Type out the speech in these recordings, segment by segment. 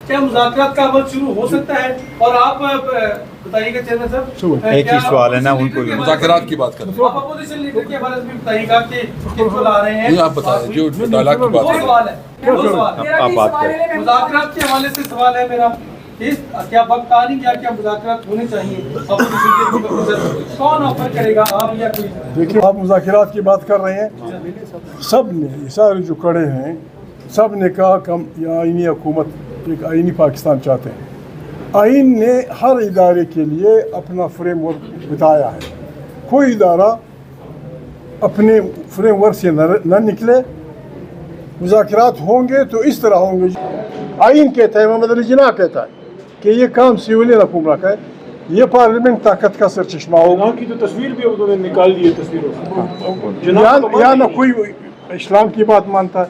क्या मुज़ाकरात का अमल शुरू हो सकता है? और आप बताइएगा चेयरमैन साहब, एक ही सवाल है ना उनको, मुज़ाकरात की बात करें। आप अपोजिशन लीडर के हवाले से भी बताइएगा कि किनको ला रहे हैं। नहीं, आप बताएं जो डायलॉग की बात दो करें। सवाल है, दो सवाल। आप बात करें। मुज़ाकरात के हवाले से सवाल है मेरा, क्या वक्त आ नहीं गया, क्या मुज़ाकरात होने चाहिए? अपोजिशन के प्रोपोजल कौन ऑफर करेगा, आप या कोई? देखिए, आप मुज़ाकरात की बात कर रहे हैं, सब ने, सारे जो खड़े हैं, सब ने कहा कि हम आईनी हुकूमत, एक आईनी पाकिस्तान चाहते हैं। आइन ने हर इदारे के लिए अपना फ्रेमवर्क बताया है। कोई इदारा अपने फ्रेमवर्क से न निकले। मुज़ाकरात होंगे तो इस तरह होंगे। आइन कहता है, मोहम्मद अली जिन्ना कहता है कि ये काम सिविलियन हुकूमत का है, ये पार्लियामेंट ताकत का सरचश्मा होगा। की तो तस्वीर भी उन्होंने निकाल दी है तस्वीरों से। या न कोई इस्लाम की बात मानता है,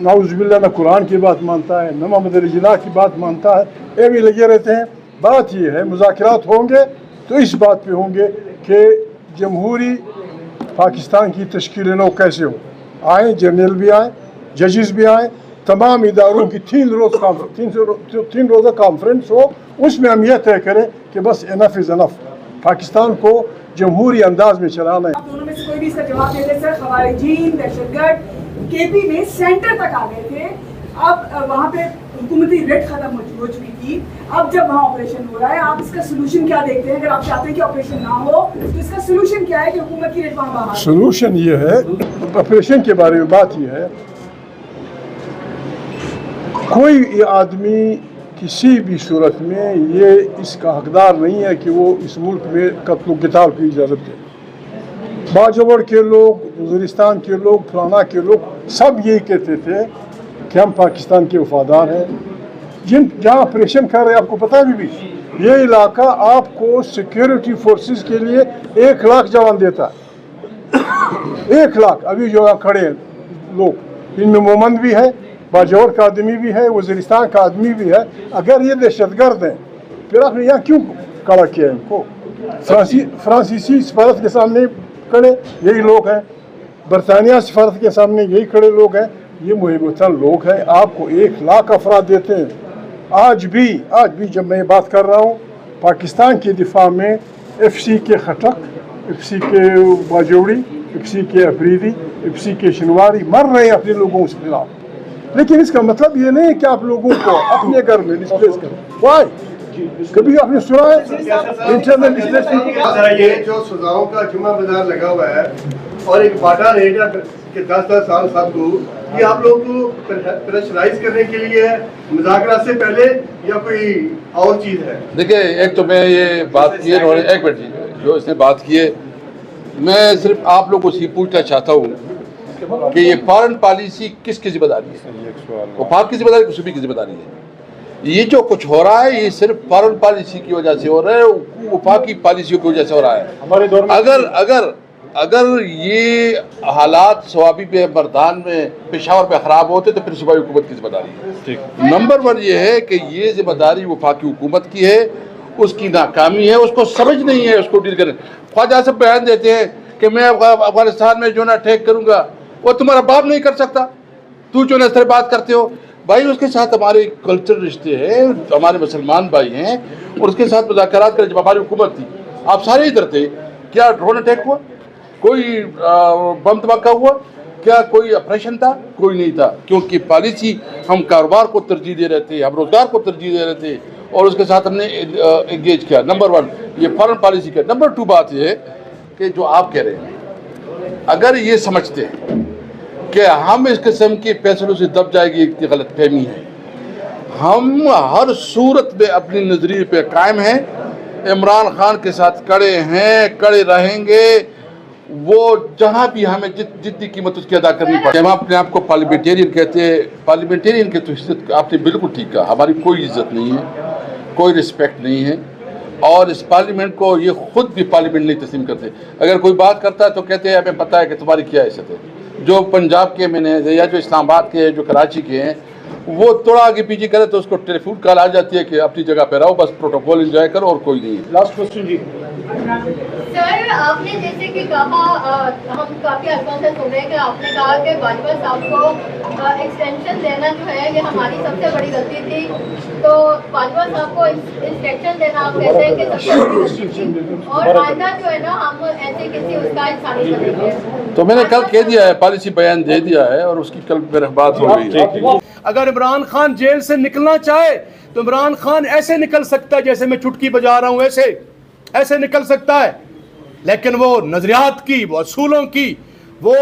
नाउज़ुबिल्लाह न कुरान की बात मानता है, न मोहम्मद अली जिन्ना की बात मानता है। ये भी लगे रहते हैं। बात ये है, मुज़ाकरात होंगे तो इस बात पे होंगे कि जमहूरी पाकिस्तान की तश्कील नौ कैसे हो। आए जनरल भी आए, जजेस भी आए, तमाम इदारों की 3 रोज़ा कॉन्फ्रेंस हो। उसमें हम यह तय करें कि बस इनफ इज़ इनफ, पाकिस्तान को जमहूरी अंदाज में चलाना है। आप दोनों में से कोई भी इसका जवाब दे दे सर। खवारिजीन, दहशतगर्द केपी में सेंटर तक आ गए थे। अब वहाँ पे हुकूमती रेट खत्म हो चुकी थी। अब जब वहाँ ऑपरेशन हो रहा है, आप इसका सोल्यूशन क्या देखते हैं? अगर आप चाहते हैं कि ऑपरेशन ना हो तो इसका सोल्यूशन क्या है कि हुकूमत की रेट वहाँ बाहर? सोल्यूशन ये है, ऑपरेशन के बारे में बात ये है, कोई आदमी किसी भी सूरत में ये इसका हकदार नहीं है कि वो इस मुल्क में कत्ल क़िताल की इजाज़त दे। बाजवड़ के लोग, वज़ीरिस्तान के लोग, फलाना के लोग सब यही कहते थे कि हम पाकिस्तान के वफादार हैं। जहाँ ऑपरेशन कर रहे हैं, आपको पता है भी ये इलाका आपको सिक्योरिटी फोर्सेस के लिए 1 लाख जवान देता है। 1 लाख। अभी जो यहाँ खड़े हैं लोग, इनमें मोमंद भी है, बाजौर का आदमी भी है, वज़ीरिस्तान का आदमी भी है। अगर ये दहशतगर्द हैं, फिर आपने यहाँ क्यों खड़ा किया इनको? फ्रांसीसी सफारत के सामने खड़े यही लोग हैं, बरतानिया सफारत के सामने यही खड़े लोग हैं। ये मुहिबतन लोग हैं। आपको 1 लाख अफराद देते हैं। आज भी जब मैं ये बात कर रहा हूँ, पाकिस्तान के दिफा में FC के खटक, FC के बाजौड़ी, FC के अफरीदी, FC के शनवारी मर रहे हैं अपने लोगों के खिलाफ। लेकिन इसका मतलब ये नहीं है कि आप लोगों को अपने घर में डिस्प्लेस करें। वाई कभी आपने सुना है इंटरनल डिस्प्लेसमेंट? ये जो सजाओं का जुम्मा बाजार लगा हुआ है और एक बाटा रहेगा कि 10-10 साल सबको, ये आप लोग को प्रेशराइज करने के लिए है, मुज़ाकरात से पहले, या कोई और चीज़ है? देखिए, एक तो मैं ये बात की है, एक मिनट जी, जो इसने बात की है, मैं सिर्फ आप लोगों से पूछना चाहता हूँ कि ये फॉरेन पॉलिसी किसकी जिम्मेदारी है? वफाक की जिम्मेदारी, कुछ भी की जिम्मेदारी है? ये जो कुछ हो रहा है, ये सिर्फ फॉरेन पॉलिसी की वजह से हो रहा है, वफाकी पॉलिसियों की वजह से हो रहा है। हमारे दौर में अगर ये हालात सवाबी पे, बरदान में, पेशावर पे ख़राब होते तो फिर सूबाई हुकूमत की जिम्मेदारी है। नंबर 1 ये है कि ये जिम्मेदारी वफाकी हुकूमत की है, उसकी नाकामी है, उसको समझ नहीं है, उसको डील करें। ख्वाजा साहब बयान देते हैं कि मैं अफगानिस्तान में जो ना अटैक करूँगा, वो तुम्हारा बाप नहीं कर सकता, तू जो ना इस तरह बात करते हो। भाई, उसके साथ हमारे कल्चर रिश्ते हैं, हमारे मुसलमान भाई हैं, और उसके साथ मुज़ाकरात करें। जब हमारी हुकूमत थी, आप सारे इधर थे, क्या ड्रोन अटैक हुआ? कोई बम धमाका हुआ? क्या कोई ऑपरेशन था? कोई नहीं था, क्योंकि पॉलिसी, हम कारोबार को तरजीह दे रहे थे, हम रोजगार को तरजीह दे रहे थे, और उसके साथ हमने एंगेज किया। नंबर 1 ये फॉरेन पॉलिसी का। नंबर 2 बात ये है कि जो आप कह रहे हैं, अगर ये समझते हैं कि हम इस किस्म के फैसलों से दब जाएगी, इतनी गलत फहमी है। हम हर सूरत में अपने नजरिए पे कायम हैं, इमरान खान के साथ खड़े हैं, खड़े रहेंगे। वो जहाँ भी हमें जितनी कीमत उसकी अदा करनी पड़े। हम अपने आप को पार्लियामेंटेरियन कहते हैं, पार्लियामेंटेरियन की तो इज्जत आपने बिल्कुल ठीक कहा, हमारी कोई इज्जत नहीं है, कोई रिस्पेक्ट नहीं है, और इस पार्लियामेंट को ये खुद भी पार्लियामेंट नहीं तस्लीम करते। अगर कोई बात करता है तो कहते हैं हमें पता है कि तुम्हारी क्या हैसियत है। जो पंजाब के मैंने या जो इस्लामाबाद के, जो कराची के हैं, वो थोड़ा आगे पीछे करे तो उसको टेलीफोन कॉल आ जाती है कि अपनी जगह पे रहो, बस प्रोटोकॉल एंजॉय करो और कोई नहीं है। लास्ट क्वेश्चन जी। سر آپ نے جیسے کہ کہا ہم کافی عرصوں سے سن رہے ہیں کہ آپ نے کہا کہ باجوہ صاحب کو ایکسٹینشن دینا جو ہے یہ ہماری سب سے بڑی غلطی تھی، تو باجوہ صاحب کو ایکسٹینشن دینا آپ کہتے ہیں کہ سب سے بڑی غلطی تھی، اور آئندہ جو ہے نا ہم ایسے کسی اس کا انسان نہیں کریں گے. تو میں نے کل کہہ دیا ہے، پالیسی بیان دے دیا ہے، اور اس کی کل میرے بات ہو رہی ہے. اگر عمران خان جیل سے نکلنا چاہے تو عمران خان ایسے نکل سکتا ہے جیسے میں چٹکی بجا رہا ہوں، ایسے نکل سکتا ہے، لیکن وہ نظریات کی، وہ اصولوں کی، وہ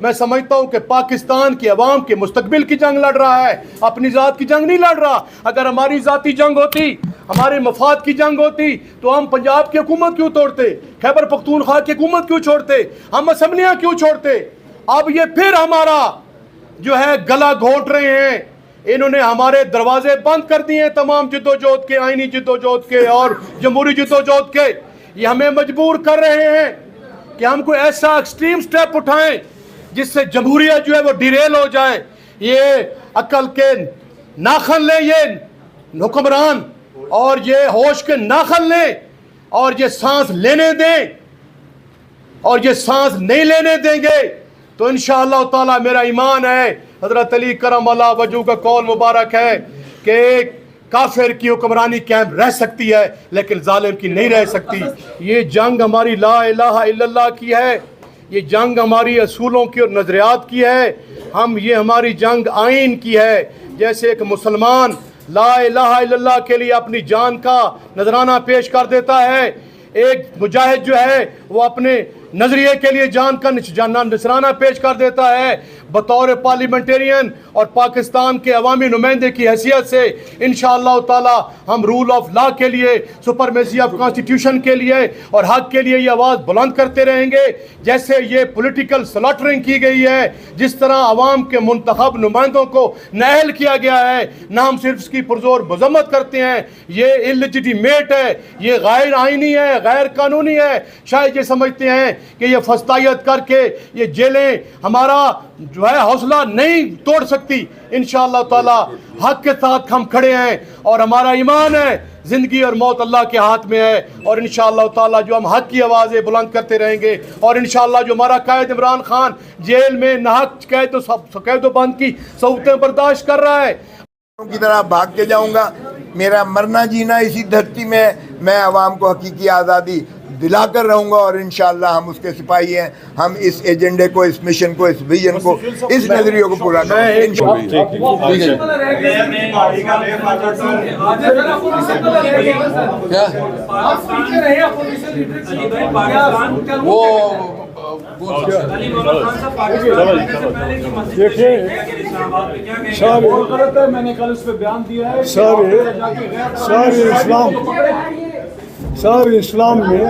میں سمجھتا ہوں کہ پاکستان کی عوام کے مستقبل کی جنگ لڑ رہا ہے، اپنی ذات کی جنگ نہیں لڑ رہا. اگر ہماری ذاتی جنگ ہوتی، ہمارے مفاد کی جنگ ہوتی تو ہم پنجاب کی حکومت کیوں توڑتے، خیبر پختونخوا کی حکومت کیوں چھوڑتے، ہم اسمبلیاں کیوں چھوڑتے. اب یہ پھر ہمارا جو ہے گلا گھونٹ رہے ہیں، انہوں نے ہمارے دروازے بند کر دیے ہیں تمام جدوجہد کے، آئینی جدوجہد کے اور جمہوری جدوجہد کے. یہ ہمیں مجبور کر رہے ہیں کہ ہم کوئی ایسا ایکسٹریم سٹیپ اٹھائیں جس سے جمہوریت جو ہے وہ ڈیریل ہو جائے. یہ عقل کے ناخن لیں یہ حکمران، اور یہ ہوش کے ناخن لیں، اور یہ سانس لینے دیں، اور یہ سانس نہیں لینے دیں گے تو انشاءاللہ تعالی میرا ایمان ہے، حضرت علی کرم اللہ وجہہ کا قول مبارک ہے کہ ایک کافر کی حکمرانی قائم رہ سکتی ہے لیکن ظالم کی نہیں رہ سکتی. یہ جنگ ہماری لا الہ الا اللہ کی ہے، یہ جنگ ہماری اصولوں کی اور نظریات کی ہے، یہ ہماری جنگ آئین کی ہے. جیسے ایک مسلمان لا الہ الا اللہ کے لیے اپنی جان کا نذرانہ پیش کر دیتا ہے، ایک مجاہد جو ہے وہ اپنے نظریے کے لیے جان کا نذرانہ پیش کر دیتا ہے. بطور پارلیمنٹیرین اور پاکستان کے عوامی نمائندے کی حیثیت سے انشاءاللہ تعالی ہم رول آف لا کے لیے، سپرمیسی آف کانسٹیٹیوشن کے لیے اور حق کے لیے یہ آواز بلند کرتے رہیں گے. جیسے یہ پولیٹیکل سلاٹرنگ کی گئی ہے، جس طرح عوام کے منتخب نمائندوں کو نااہل کیا گیا ہے، نہ ہم صرف اس کی پرزور مذمت کرتے ہیں، یہ انلیجیٹیمیٹ ہے، یہ غیر آئینی ہے، غیر قانونی ہے. شاید یہ سمجھتے ہیں کہ یہ فسطائیت کر کے یہ جیلیں ہمارا جو ہے حوصلہ نہیں توڑ سکتی. انشاءاللہ تعالی حق کے ساتھ ہم کھڑے ہیں، اور ہمارا ایمان ہے زندگی اور موت اللہ کے ہاتھ میں ہے، اور انشاءاللہ تعالی جو ہم حق کی آوازیں بلند کرتے رہیں گے، اور انشاءاللہ جو ہمارا قائد عمران خان جیل میں ناحق قید و بند کی صورتیں برداشت کر رہا ہے، کی طرح بھاگ کے جاؤں گا. میرا مرنا جینا اسی دھرتی میں، میں عوام کو حقیقی آزادی دلا کر رہوں گا، اور انشاءاللہ ہم اس کے سپاہی ہیں. ہم اس ایجنڈے کو، اس مشن کو، اس ویژن کو، اس نظریے کو پورا کریں گے انشاءاللہ. دیکھیں میں نے کل اس پہ بیان دیا ہے، سارے اسلام میں